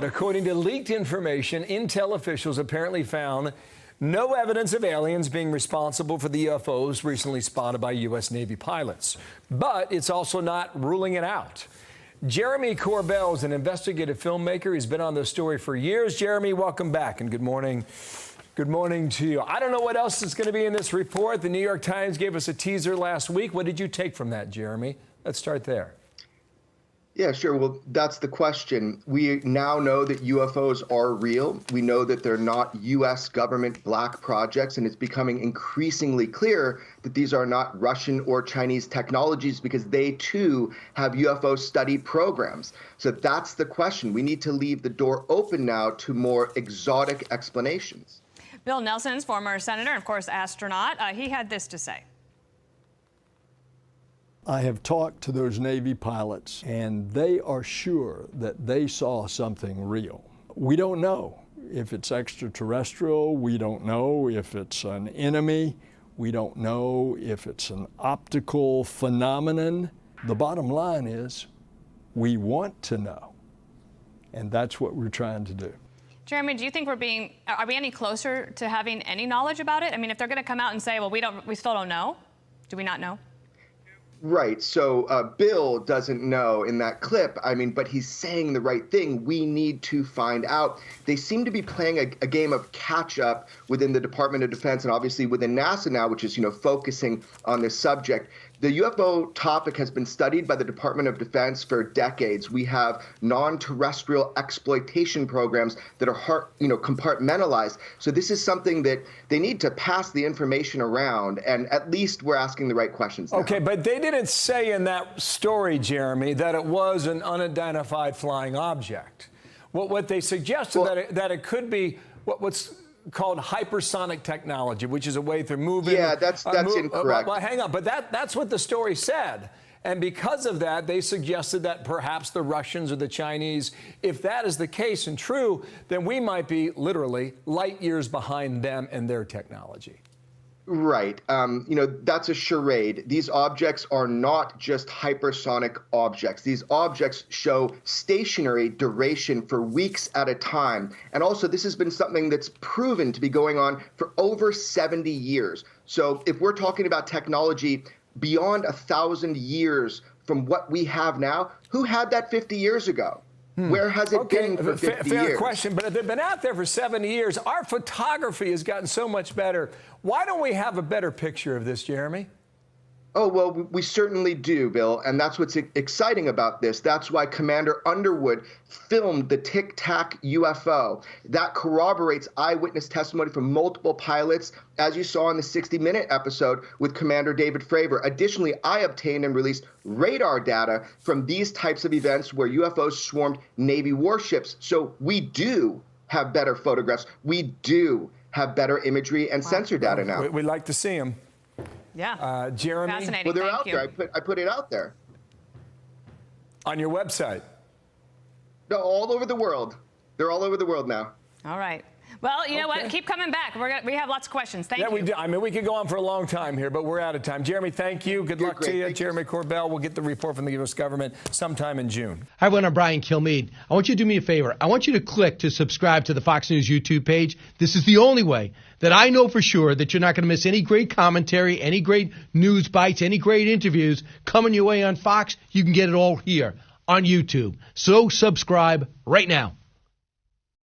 According to leaked information, Intel officials apparently found no evidence of aliens being responsible for the UFOs recently spotted by U.S. Navy pilots. But it's also not ruling it out. Jeremy Corbell is an investigative filmmaker. He's been on this story for years. Jeremy, welcome back and good morning. Good morning to you. I don't know what else is going to be in this report. The New York Times gave us a teaser last week. What did you take from that, Jeremy? Let's start there. Yeah, sure. Well, that's the question. We now know that UFOs are real. We know that they're not U.S. government black projects, and it's becoming increasingly clear that these are not Russian or Chinese technologies because they, too, have UFO study programs. So that's the question. We need to leave the door open now to more exotic explanations. Bill Nelson's former senator, of course, astronaut. He had this to say. I have talked to those Navy pilots, and they are sure that they saw something real. We don't know if it's extraterrestrial. We don't know if it's an enemy. We don't know if it's an optical phenomenon. The bottom line is we want to know, and that's what we're trying to do. Jeremy, do you think are we any closer to having any knowledge about it? I mean, if they're going to come out and say, well, we still don't know, do we not know? Right. So Bill doesn't know in that clip. I mean, but he's saying the right thing. We need to find out. They seem to be playing a game of catch up within the Department of Defense and obviously within NASA now, which is, focusing on this subject. The UFO topic has been studied by the Department of Defense for decades. We have non-terrestrial exploitation programs that are, compartmentalized. So this is something that they need to pass the information around, and at least we're asking the right questions now. Okay, but they didn't say in that story, Jeremy, that it was an unidentified flying object. What they suggested, well, that it could be what's called hypersonic technology, which is a way they're moving. Yeah, that's incorrect. Well, hang on, but that's what the story said. And because of that, they suggested that perhaps the Russians or the Chinese, if that is the case and true, then we might be literally light years behind them and their technology. Right. That's a charade. These objects are not just hypersonic objects. These objects show stationary duration for weeks at a time. And also, this has been something that's proven to be going on for over 70 years. So if we're talking about technology beyond 1,000 years from what we have now, who had that 50 years ago? Where has it been for 50 years? Fair question, but they've been out there for 70 years. Our photography has gotten so much better. Why don't we have a better picture of this, Jeremy? Oh, well, we certainly do, Bill, and that's what's exciting about this. That's why Commander Underwood filmed the Tic Tac UFO. That corroborates eyewitness testimony from multiple pilots, as you saw in the 60-minute episode with Commander David Fravor. Additionally, I obtained and released radar data from these types of events where UFOs swarmed Navy warships. So we do have better photographs. We do have better imagery and sensor data now. We'd like to see them. Yeah. Jeremy? Fascinating. Well, they're Thank out you. there. I put it out there. On your website? No, all over the world. They're all over the world now. All right. Well, you know what? Keep coming back. We have lots of questions. Thank you. Yeah, we do. I mean, we could go on for a long time here, but we're out of time. Jeremy, thank you. Good luck to you. Jeremy Corbell. We'll get the report from the U.S. government sometime in June. Hi, everyone. I'm Brian Kilmeade. I want you to do me a favor. I want you to click to subscribe to the Fox News YouTube page. This is the only way that I know for sure that you're not going to miss any great commentary, any great news bites, any great interviews coming your way on Fox. You can get it all here on YouTube. So subscribe right now.